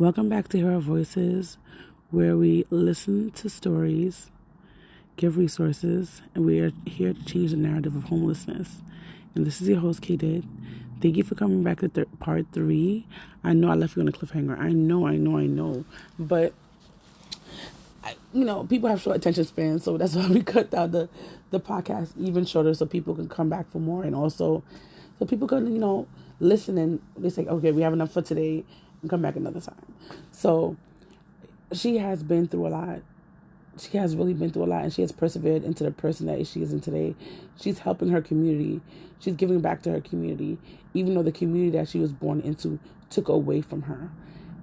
Welcome back to Hear Our Voices, where we listen to stories, give resources, and we are here to change the narrative of homelessness. And this is your host, K-Did. Thank you for coming back to part 3. I know I left you on a cliffhanger. I know. But, people have short attention spans, so that's why we cut down the podcast even shorter so people can come back for more. And also so people can, listen and they say, okay, we have enough for today and come back another time. So she has been through a lot. She has really been through a lot, and she has persevered into the person that she is in today. She's helping her community. She's giving back to her community, even though the community that she was born into took away from her.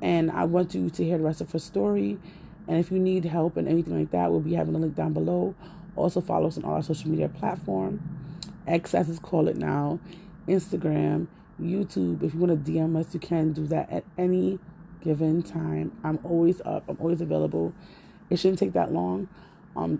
And I want you to hear the rest of her story. And if you need help and anything like that, we'll be having a link down below. Also follow us on all our social media platforms. X, as it's called it now, Instagram, YouTube. If you want to DM us, you can do that at any given time. I'm always up. I'm always available. It shouldn't take that long.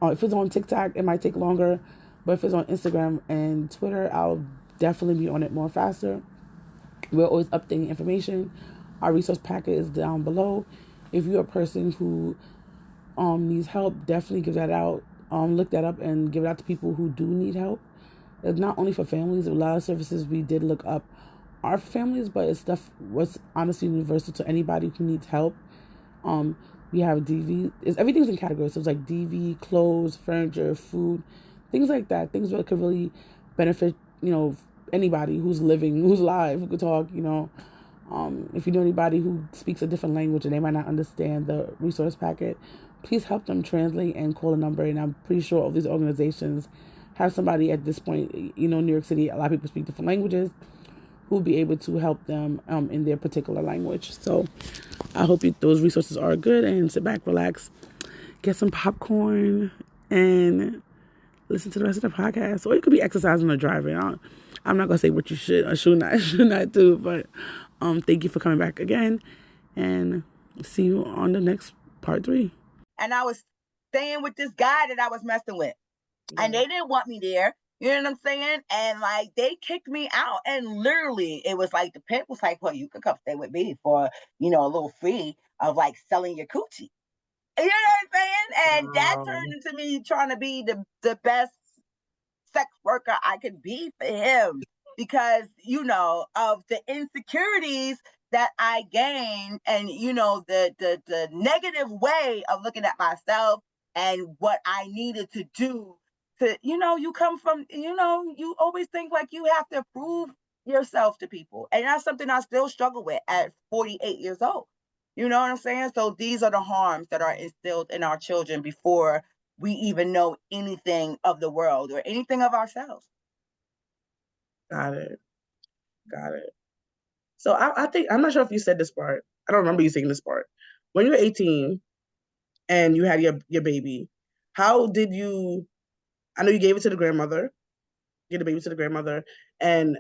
If it's on TikTok, it might take longer. But if it's on Instagram and Twitter, I'll definitely be on it more faster. We're always updating information. Our resource packet is down below. If you're a person who needs help, definitely give that out. Look that up and give it out to people who do need help. It's not only for families. A lot of services we did look up are for families, but it's stuff was honestly universal to anybody who needs help. We have DV. Everything's in categories. So it's like DV, clothes, furniture, food, things like that. Things that could really benefit, anybody who's living, who's alive, who could talk, If you know anybody who speaks a different language and they might not understand the resource packet, please help them translate and call a number. And I'm pretty sure all these organizations have somebody at this point, New York City, a lot of people speak different languages, who will be able to help them in their particular language. So I hope those resources are good, and sit back, relax, get some popcorn, and listen to the rest of the podcast. Or you could be exercising or driving. I'm not going to say what you should or should not do, but thank you for coming back again, and see you on the next part 3. And I was staying with this guy that I was messing with. And they didn't want me there. You know what I'm saying? And they kicked me out. And literally, it was like the pimp was like, well, you could come stay with me for, a little free of selling your coochie. You know what I'm saying? And that turned into me trying to be the best sex worker I could be for him because, of the insecurities that I gained and, the negative way of looking at myself and what I needed to do. You come from, you always think like you have to prove yourself to people. And that's something I still struggle with at 48 years old. You know what I'm saying? So these are the harms that are instilled in our children before we even know anything of the world or anything of ourselves. Got it. So I think, I'm not sure if you said this part. I don't remember you saying this part. When you were 18 and you had your baby, how did you... I know you gave it to the grandmother. You gave the baby to the grandmother. And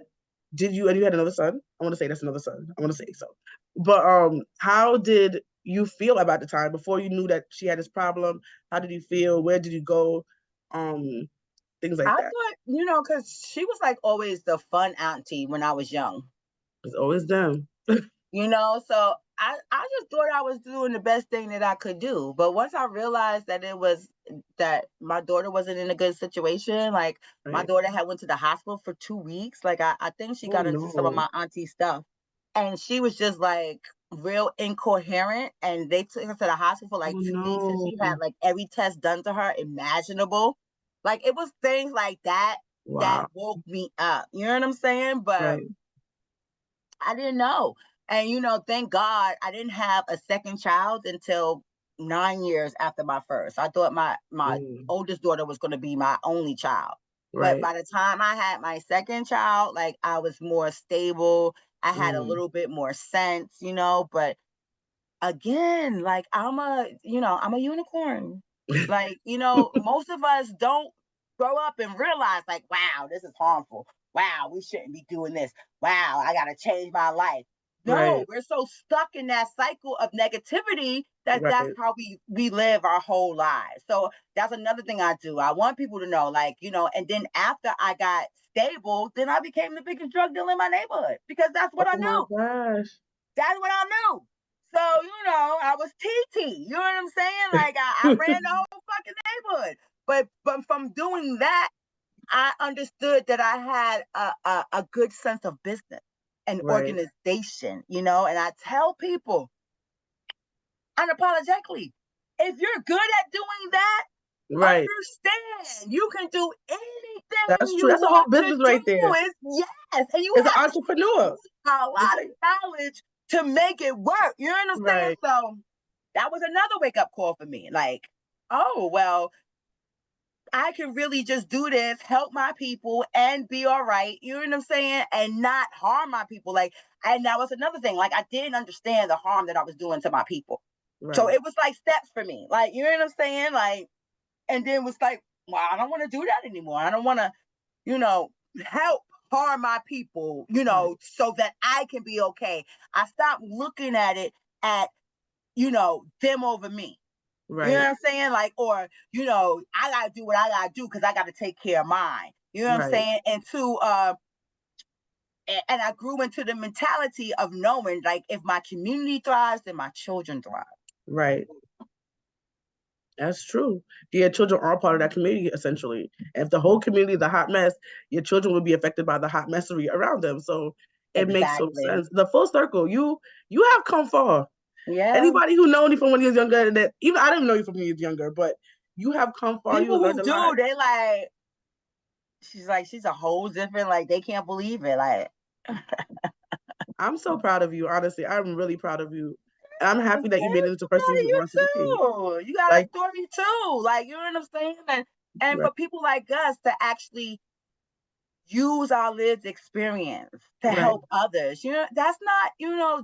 you had another son? I want to say that's another son. I want to say so. But how did you feel about the time before you knew that she had this problem? How did you feel? Where did you go? Things like that. I thought, because she was always the fun auntie when I was young. It's always them. So I just thought I was doing the best thing that I could do. But once I realized that my daughter wasn't in a good situation, my daughter had went to the hospital for 2 weeks. I think she got into some of my auntie stuff. And she was just real incoherent. And they took her to the hospital for 2 weeks. And she had every test done to her imaginable. It was things like that that woke me up. You know what I'm saying? But I didn't know. And, thank God I didn't have a second child until 9 years after my first. I thought my oldest daughter was going to be my only child. But by the time I had my second child, I was more stable. I had a little bit more sense, but again, I'm a unicorn. Most of us don't grow up and realize wow, this is harmful. Wow, we shouldn't be doing this. Wow, I got to change my life. No, we're so stuck in that cycle of negativity that's how we live our whole lives. So that's another thing I do. I want people to know, and then after I got stable, then I became the biggest drug dealer in my neighborhood because that's what I know. Oh my gosh. That's what I knew. So, I was TT. You know what I'm saying? Like, I ran the whole fucking neighborhood. But from doing that, I understood that I had a good sense of business and organization, and I tell people unapologetically, if you're good at doing that, understand you can do anything. That's true. That's a whole business right there. Yes, and you as an have entrepreneur a lot of knowledge to make it work. You understand? So that was another wake up call for me. Like, oh well, I can really just do this, help my people, and be all right. You know what I'm saying? And not harm my people. Like, and that was another thing. Like, I didn't understand the harm that I was doing to my people. So it was like steps for me. Like, you know what I'm saying? Like, and then it was like, well, I don't want to do that anymore. I don't want to, help harm my people, so that I can be okay. I stopped looking at it at, them over me. You know what I'm saying? Like, or, I got to do what I got to do because I got to take care of mine. You know what I'm saying? And and I grew into the mentality of knowing, like, if my community thrives, then my children thrive. Right. That's true. Your children are part of that community, essentially. If the whole community is a hot mess, your children will be affected by the hot messery around them. So it makes some sense. The full circle. You have come far. Yeah. Anybody who known you from when you was younger, that even I didn't know you from when you was younger, but you have come far. People you learned a lot. They like, she's a whole different, like, they can't believe it. Like, I'm so proud of you, honestly. I'm really proud of you. I'm happy that you made it into the person you wanted to be. You got a story too. Like, you know what I'm saying? And for people like us to actually use our lived experience to help others. That's not,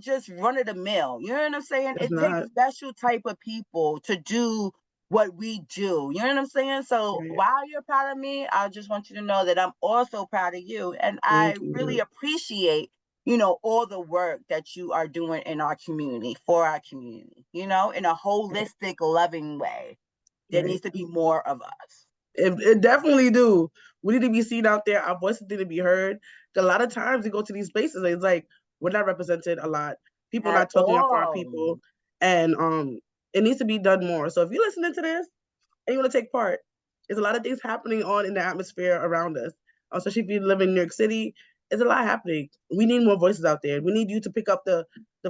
just run of the mill. You know what I'm saying? It takes special type of people to do what we do. You know what I'm saying? So while you're proud of me, I just want you to know that I'm also proud of you. And I really appreciate, all the work that you are doing in our community, for our community, in a holistic, loving way. There needs to be more of us. It definitely do. We need to be seen out there. Our voices need to be heard. A lot of times we go to these spaces and it's like we're not represented a lot. People are not talking up for our people. And it needs to be done more. So if you're listening to this and you want to take part, there's a lot of things happening on in the atmosphere around us. Especially if you live in New York City, there's a lot happening. We need more voices out there. We need you to pick up the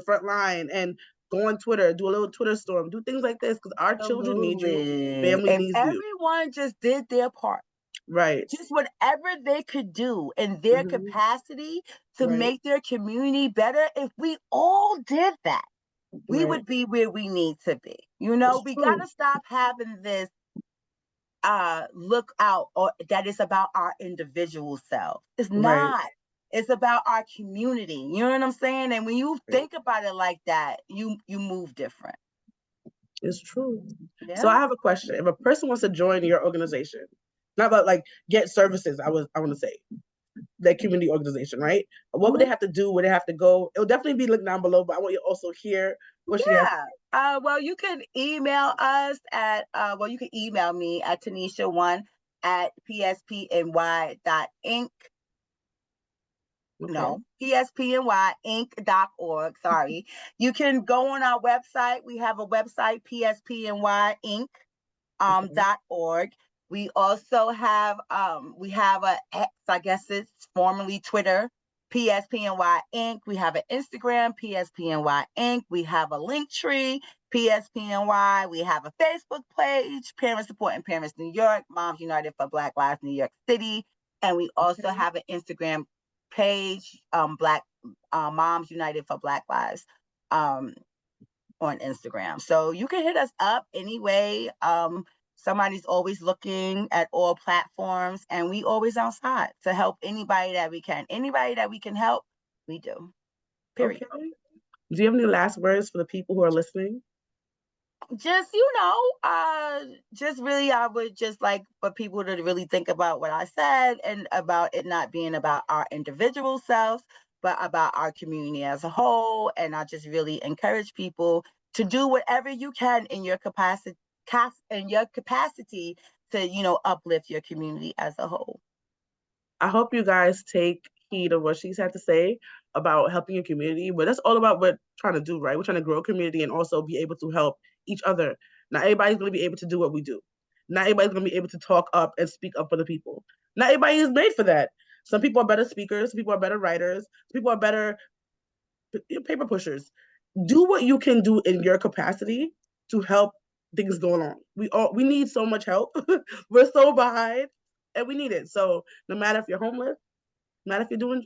front line and go on Twitter, do a little Twitter storm, do things like this because our children need you. Family needs you. Everyone just did their part. Right. Just whatever they could do in their capacity to make their community better. If we all did that, we would be where we need to be. We got to stop having this look out, or that it's about our individual self. It's not. It's about our community. You know what I'm saying? And when you think about it like that, you move different. It's true. Yeah. So I have a question. If a person wants to join your organization, not about like get services, I want to say, that community organization, right? What would they have to do? Would they have to go? It'll definitely be linked down below, but I want you to also hear what she has. Well, you can email us at, you can email me at Tanesha1@pspny.inc. No, pspnyinc.org. Sorry. You can go on our website. We have a website, pspnyinc.org. We also have we have a X, I guess it's formerly Twitter, PSPNY Inc. We have an Instagram, PSPNY Inc. We have a Linktree, PSPNY. We have a Facebook page, Parents Supporting Parents New York, Moms United for Black Lives New York City. And we also have an Instagram page, Black Moms United for Black Lives on Instagram. So you can hit us up anyway. Somebody's always looking at all platforms, and we always outside to help anybody that we can. Anybody that we can help, we do. Period. Okay. Do you have any last words for the people who are listening? Just, just really, I would just like for people to really think about what I said and about it not being about our individual selves, but about our community as a whole. And I just really encourage people to do whatever you can in your capacity to, uplift your community as a whole. I hope you guys take heed of what she's had to say. about helping your community, but that's all about what we're trying to do, right? We're trying to grow a community and also be able to help each other. Not everybody's going to be able to do what we do. Not everybody's going to be able to talk up and speak up for the people. Not everybody is made for that. Some people are better speakers. Some people are better writers. Some people are better paper pushers. Do what you can do in your capacity to help things go along. We need so much help. We're so behind, and we need it. So no matter if you're homeless, no matter if you're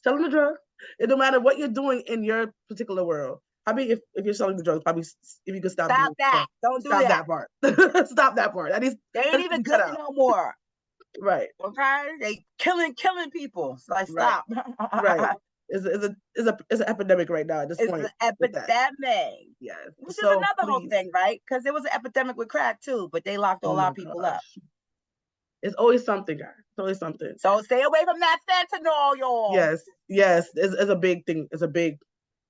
selling the drugs, it don't matter what you're doing in your particular world. I mean, if you're selling the drugs, probably if you could stop that. Don't do that. Stop that part. Stop that part. They ain't even good no more. Right. Okay. They killing people. So like, stop. Right. It's an epidemic right now at this point. It's an epidemic. Yes. Which is another whole thing, right? Because there was an epidemic with crack too, but they locked a lot of people up. It's always something, guys. It's always something. So stay away from that fentanyl, y'all. Yes. It's a big thing. It's a big,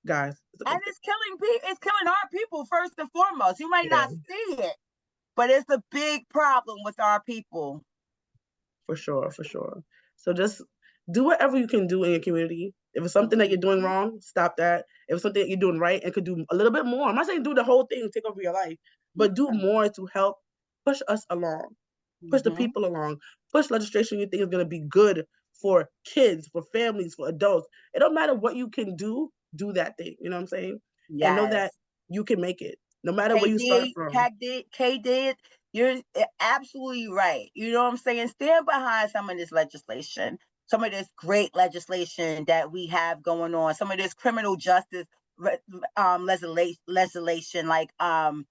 guys. And it's killing people. It's killing our people first and foremost. You might not see it, but it's a big problem with our people. For sure. So just do whatever you can do in your community. If it's something that you're doing wrong, stop that. If it's something that you're doing right and could do a little bit more, I'm not saying do the whole thing, take over your life, but do more to help push us along, push the people along, push legislation you think is going to be good for kids, for families, for adults. It don't matter what you can do that thing. You know what I'm saying? Yes. And know that you can make it, no matter where you start from. K did. You're absolutely right. You know what I'm saying? Stand behind some of this legislation, some of this great legislation that we have going on, some of this criminal justice legislation, like in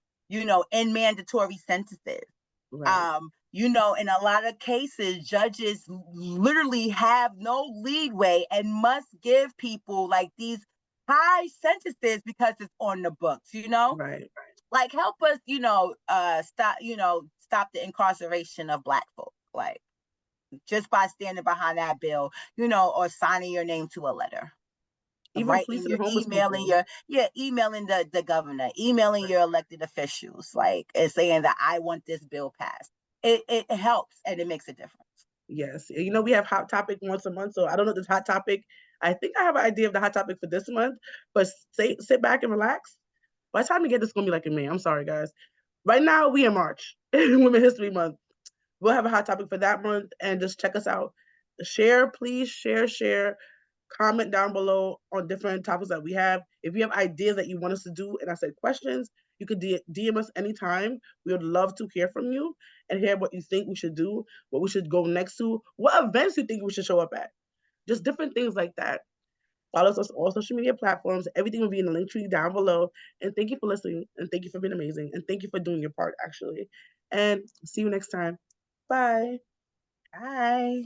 mandatory sentences. Right. In a lot of cases, judges literally have no leeway and must give people like these high sentences because it's on the books, Right. Like help us, stop the incarceration of Black folk, like just by standing behind that bill, or signing your name to a letter. Even emailing the governor, emailing your elected officials, like, and saying that I want this bill passed. It helps and it makes a difference. Yes. We have hot topic once a month. So I don't know this hot topic. I think I have an idea of the hot topic for this month, but sit back and relax. By the time we get this, it's going to be like in May. I'm sorry, guys. Right now, we in March, Women's History Month. We'll have a hot topic for that month, and just check us out. Please share. Comment down below on different topics that we have. If you have ideas that you want us to do, and I said questions, you could DM us anytime. We would love to hear from you and hear what you think we should do, what we should go next to, what events you think we should show up at. Just different things like that. Follow us on all social media platforms. Everything will be in the link tree down below. And thank you for listening. And thank you for being amazing. And thank you for doing your part, actually. And see you next time. Bye. Bye.